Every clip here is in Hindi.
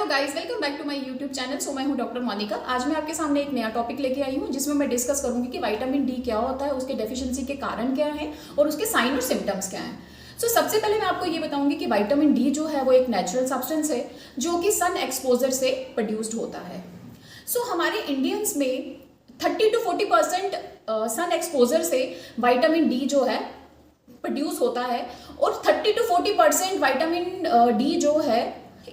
Hello guys, welcome back to my YouTube channel. So मैं हूं डॉक्टर मोनिका। आज मैं आपके सामने एक नया टॉपिक लेके आई हूं जिसमें मैं डिस्कस करूंगी कि विटामिन डी क्या होता है, उसके डेफिशिएंसी के कारण क्या है और उसके साइन और सिम्टम्स क्या हैं। सबसे पहले मैं आपको ये बताऊंगी कि विटामिन डी जो है वो एक नेचुरल सब्सटेंस है जो कि सन एक्सपोजर से प्रोड्यूस्ड होता है। हमारे इंडियंस में 30 to 40% सन एक्सपोजर से विटामिन डी जो है प्रोड्यूस होता है और 30 to 40% विटामिन डी जो है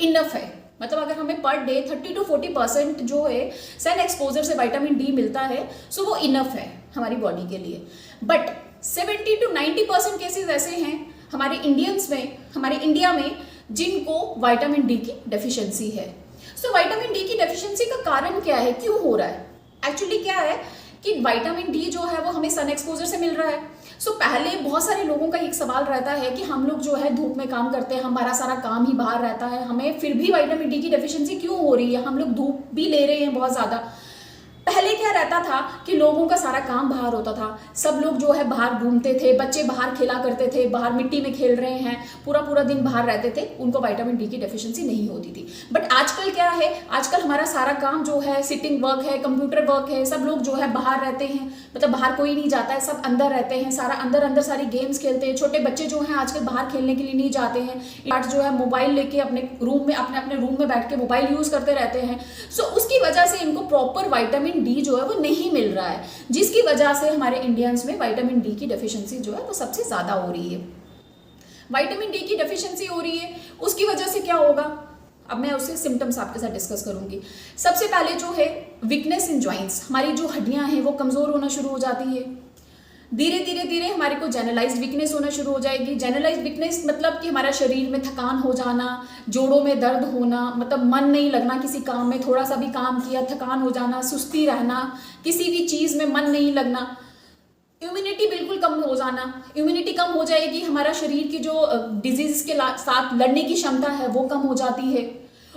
इनफ है। मतलब अगर हमें पर डे 30 to 40% जो है सन एक्सपोजर से विटामिन डी मिलता है, सो वो इनफ है हमारी बॉडी के लिए। बट 70 to 90% केसेस ऐसे हैं हमारे इंडिया में जिनको विटामिन डी की डेफिशिएंसी है। विटामिन डी की डेफिशिएंसी का कारण क्या है, क्यों हो रहा है? एक्चुअली क्या है कि विटामिन डी जो है वो हमें सन एक्सपोजर से मिल रहा है। पहले बहुत सारे लोगों का एक सवाल रहता है कि हम लोग जो है धूप में काम करते हैं, हमारा सारा काम ही बाहर रहता है, हमें फिर भी विटामिन डी की डेफिशिएंसी क्यों हो रही है? हम लोग धूप भी ले रहे हैं बहुत ज़्यादा। पहले क्या रहता था कि लोगों का सारा काम बाहर होता था, सब लोग जो है बाहर घूमते थे, बच्चे बाहर खेला करते थे, बाहर मिट्टी में खेल रहे हैं, पूरा पूरा दिन बाहर रहते थे, उनको विटामिन डी की डेफिशिएंसी नहीं होती थी। बट आजकल क्या है, आजकल हमारा सारा काम जो है सिटिंग वर्क है, कंप्यूटर वर्क है, सब लोग जो है बाहर रहते हैं, मतलब बाहर कोई नहीं जाता है, सब अंदर रहते हैं, सारा अंदर सारी गेम्स खेलते हैं। छोटे बच्चे जो हैं आजकल बाहर खेलने के लिए नहीं जाते हैं, जो है मोबाइल लेके अपने रूम में बैठ के मोबाइल यूज करते रहते हैं। उसकी वजह से इनको प्रॉपर विटामिन डी जो है वो नहीं मिल रहा है, जिसकी वजह से हमारे इंडियंस में विटामिन डी की डेफिशिएंसी जो है वो सबसे ज्यादा हो रही है। विटामिन डी की डेफिशिएंसी हो रही है, उसकी वजह से क्या होगा, अब मैं उसके सिम्टम्स आपके साथ डिस्कस करूंगी। सबसे पहले जो है वीकनेस इन जॉइंट्स, हमारी जो हड्डियां हैं वो कमजोर होना शुरू हो जाती है। धीरे हमारे को जनरलाइज्ड वीकनेस होना शुरू हो जाएगी। जनरलाइज्ड वीकनेस मतलब कि हमारा शरीर में थकान हो जाना, जोड़ों में दर्द होना, मतलब मन नहीं लगना किसी काम में, थोड़ा सा भी काम किया थकान हो जाना, सुस्ती रहना, किसी भी चीज़ में मन नहीं लगना, इम्यूनिटी बिल्कुल कम हो जाना। इम्यूनिटी कम हो जाएगी, हमारा शरीर की जो डिजीज के साथ लड़ने की क्षमता है वो कम हो जाती है।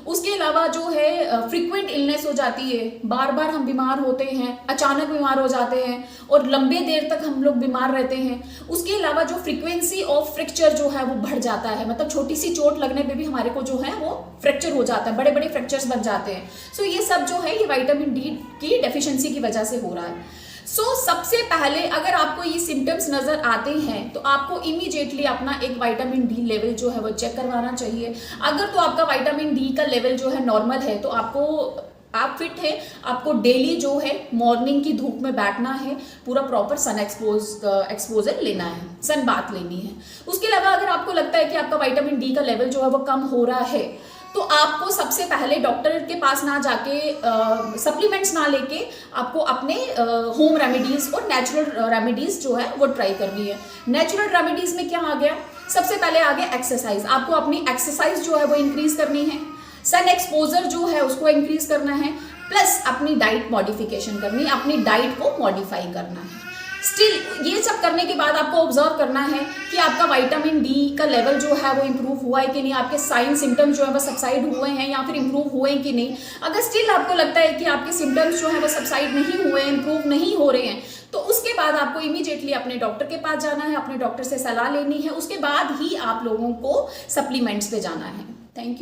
उसके अलावा जो है फ्रीक्वेंट इलनेस हो जाती है, बार बार हम बीमार होते हैं, अचानक बीमार हो जाते हैं और लंबे देर तक हम लोग बीमार रहते हैं। उसके अलावा जो फ्रीक्वेंसी ऑफ फ्रैक्चर जो है वो बढ़ जाता है, मतलब छोटी सी चोट लगने पे भी हमारे को जो है वो फ्रैक्चर हो जाता है, बड़े बड़े फ्रैक्चर्स बन जाते हैं। ये सब जो है ये विटामिन डी की डेफिशिएंसी की वजह से हो रहा है। सबसे पहले अगर आपको ये सिम्टम्स नजर आते हैं तो आपको इमीडिएटली अपना एक विटामिन डी लेवल जो है वो चेक करवाना चाहिए। अगर तो आपका विटामिन डी का लेवल जो है नॉर्मल है तो आप फिट है, आपको डेली जो है मॉर्निंग की धूप में बैठना है, पूरा प्रॉपर सन एक्सपोजर लेना है, सन बाथ लेनी है। उसके अलावा अगर आपको लगता है कि आपका विटामिन डी का लेवल जो है वो कम हो रहा है तो आपको सबसे पहले डॉक्टर के पास ना जाके सप्लीमेंट्स ना लेके आपको अपने होम रेमेडीज और नेचुरल रेमेडीज जो है वो ट्राई करनी है। नेचुरल रेमेडीज में क्या आ गया, सबसे पहले आ गया एक्सरसाइज। आपको अपनी एक्सरसाइज जो है वो इंक्रीज करनी है, सन एक्सपोजर जो है उसको इंक्रीज करना है, प्लस अपनी डाइट मॉडिफिकेशन करनी है, अपनी डाइट को मॉडिफाई करना है। स्टिल ये सब करने के बाद आपको ऑब्जर्व करना है कि आपका विटामिन डी का लेवल जो है वो इम्प्रूव हुआ है कि नहीं, आपके साइन सिम्टम्स जो है वो सबसाइड हुए हैं या फिर इम्प्रूव हुए कि नहीं। अगर स्टिल आपको लगता है कि आपके सिम्टम्स जो है वो सबसाइड नहीं हुए, इम्प्रूव नहीं हो रहे हैं, तो उसके बाद आपको इमीडिएटली अपने डॉक्टर के पास जाना है, अपने डॉक्टर से सलाह लेनी है, उसके बाद ही आप लोगों को सप्लीमेंट्स पे जाना है। Thank you.